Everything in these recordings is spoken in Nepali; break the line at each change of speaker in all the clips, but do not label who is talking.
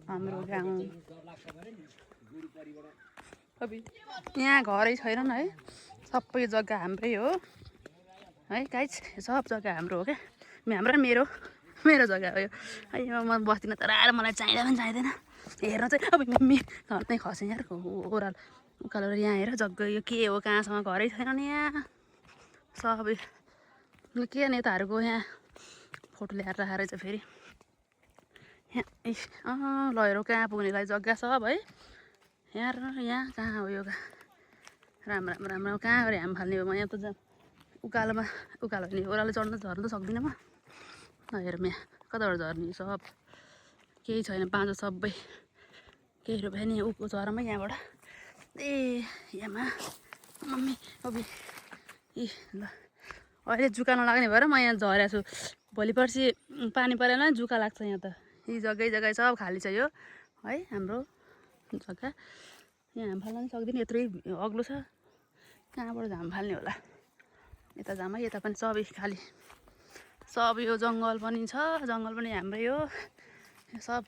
हाम्रो गाउँ अब यहाँ घरै छैनन् है सबै जग्गा हाम्रै हो है गाइज सब जग्गा हाम्रो हो क्या हाम्रो मेरो जग्गा हो यो है म बस्दिनँ तर आएर मलाई चाहिँदा पनि चाहिँदैन हेर्न चाहिँ अब मम्मी झन् खसेँ यार ओह्रालो उकालो यहाँ हेर जग्गा यो के हो कहाँसम्म घरै छैन नि यहाँ सबै के नेताहरूको यहाँ फोटो ल्याएर राखेर चाहिँ फेरि यहाँ लैरो कहाँ पुग्नेलाई जग्गा सब है यहाँ कहाँ हो यो राम्रो कहाँ गएर हाम फाल्ने हो म यहाँ त उकालोमा उकालो नि ओह्रालो चढ्न झर्नु त सक्दिनँ म हेरौँ यहाँ कताबाट झर्ने सब केही छैन बाँझो सबै केही रुपियाँ नि उको झरमै यहाँबाट ए यामा मम्मी अबि ए ल अहिले जुका नलाग्ने भएर म यहाँ झरेको छु भोलि पर्सि पानी परेन जुका लाग्छ यहाँ त यी जग्गै सब खाली छ यो है हाम्रो जग्गा यहाँ हाम फाल्न पनि सक्दिनँ यत्रै अग्लो छ कहाँबाट हाम फाल्ने होला यता जाम है यता पनि सबै खाली सब यो जङ्गल पनि छ जङ्गल पनि हाम्रै हो सब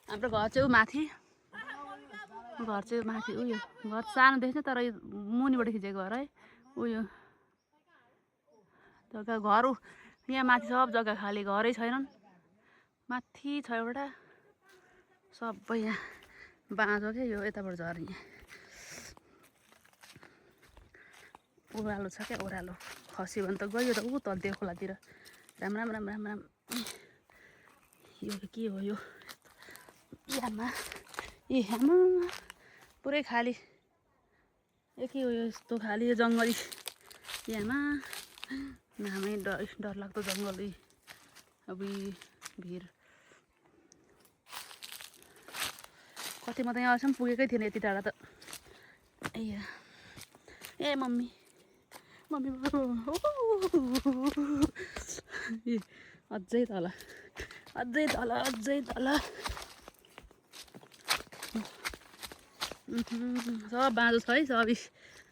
हाम्रो घर चाहिँ माथि उयो घर सानो देख्छ तर यो मुनिबाट खिचेको घर है उयो जग्गा घर यहाँ माथि सब जग्गा खाली घरै छैनन् माथि छ एउटा सबै यहाँ बाँझो क्या यो यताबाट झर्ने ओह्रालो छ क्या ओह्रालो खस्यो भने त गयो त ऊ तल त्यो खोलातिर राम यो के हो यो आमा पुरै खाली यो के हो यस्तो खाली यो जङ्गली यामा नामै डरलाग्दो जङ्गल अब भिर कति म त यहाँ अहिलेसम्म पुगेकै थिएन यति टाढा त ए मम्मी अझै तल सब बाँझो छ है सब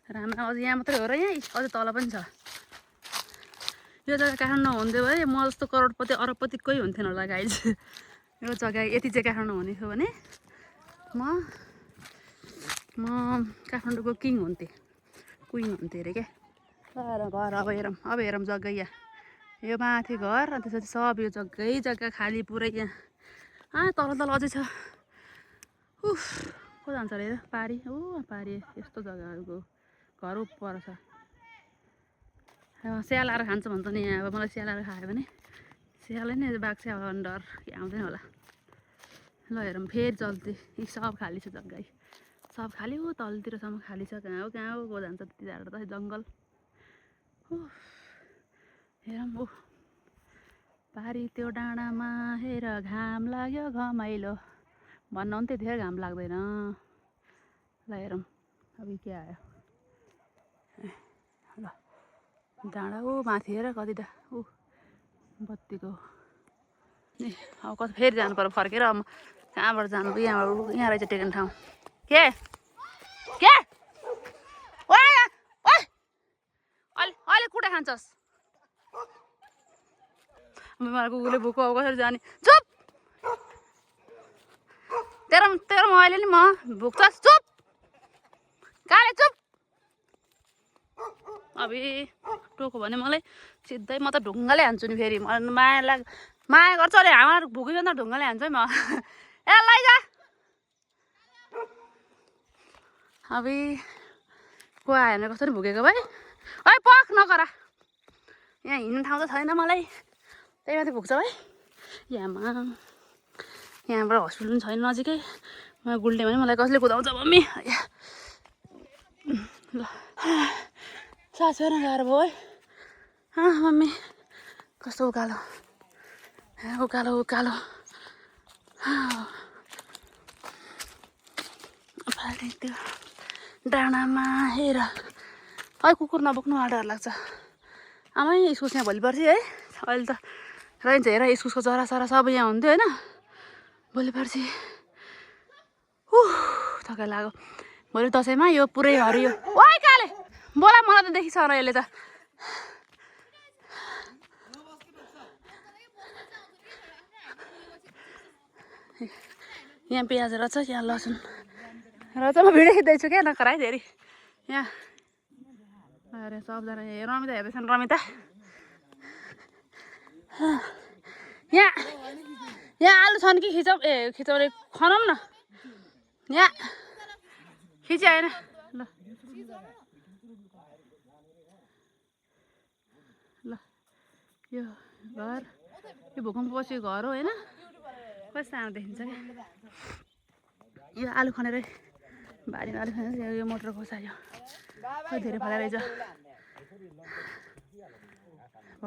राम्रो अझ यहाँ मात्रै हो र यहाँ अझै तल पनि छ यो जग्गा काठमाडौँ हुन्थ्यो भने म जस्तो करोडपति अरबपति कोही हुन्थेन होला गाइज यो जग्गा यति चाहिँ काठमाडौँ हुने थियो भने म काठमाडौँको किङ हुन्थेँ क्विन हुन्थेँ अरे क्या घर अब हेरौँ जग्गा यहाँ यो माथि घर अनि त्यसपछि सब यो जग्गा खाली पुरै यहाँ तल अझै छ उफ को जान्छ अरे पारी पारी यस्तो जग्गाहरूको घर पर छ स्याल आएर खान्छ भन्छ नि यहाँ अब मलाई स्याल आएर खायो भने स्यालै नै बाघ स्याल भने डर आउँदैन होला ल हेरौँ फेरि चल्ती यी सब खाली छ जग्गा सब खाली हो तलतिरसम्म खाली छ कहाँ हो को जान्छ त्यति टाढो त जङ्गल हेरौँ पारी त्यो डाँडामा हेर घाम लाग्यो घमाइलो भन्नु पनि त्यतिखेर घाम लाग्दैन ल हेरौँ अब के आयो ल डाँडा माथि हेर कति त बत्तीको अब कति फेरि जानु पर्यो फर्केर अब कहाँबाट जानु यहाँ रहेछ टेक्ने ठाउँ के अहिले कुटा खान्छस् मलाई कुकुरले भोको अब कसरी जाने चुप तेरो अहिले नि म भुक्छस् चुप काले चुप अब टोको भने मलाई सिधै म त ढुङ्गाले हान्छु नि फेरि माया गर्छ अरे हाम्रो भुकिन्छ नि त ढुङ्गाले हान्छु है म ए लैजा अब को आयो भने कसरी भुकेको भाइ है पख नगरा यहाँ हिँड्ने ठाउँ त छैन मलाई त्यही माथि भुक्छ भाइ यहाँबाट हस्पिटल पनि छैन नजिकै म गुल्टे भने मलाई कसले कुदाउँछ मम्मी ल सास फेर्न गाह्रो भयो है मम्मी कस्तो उकालो त्यो डाँडामा हेर है कुकुर नबोक्नु डर लाग्छ आमै इस्कुस यहाँ भोलि पर्सि है अहिले त रहन्छ हेर इस्कुसको चरा सब यहाँ हुन्थ्यो होइन भोलि पर्सि थकाइ लाग्यो भोलि दसैँमा यो पुरै हरियो ओइ काले बोला मलाई त देखिसक्यो यसले त यहाँ प्याज रहेछ, यहाँ लसुन रहेछ। म भिडियो खिच्दैछु क्या, नखराइ धेरै। यहाँ अरे सबजना रमिता हेर्दैछन्। रमिता यहाँ यहाँ आलु छन् कि खिचौँ? ए खिचौँले खनाउँ न। यहाँ खिच्यो होइन ल ल। यो घर, यो भूकम्प पछि घर हो होइन, कस्तो सानो देखिन्छ क्या। यो आलु खनेर बारीमा आलु खनेर यो मोटर खोसायो, धेरै फला रहेछ।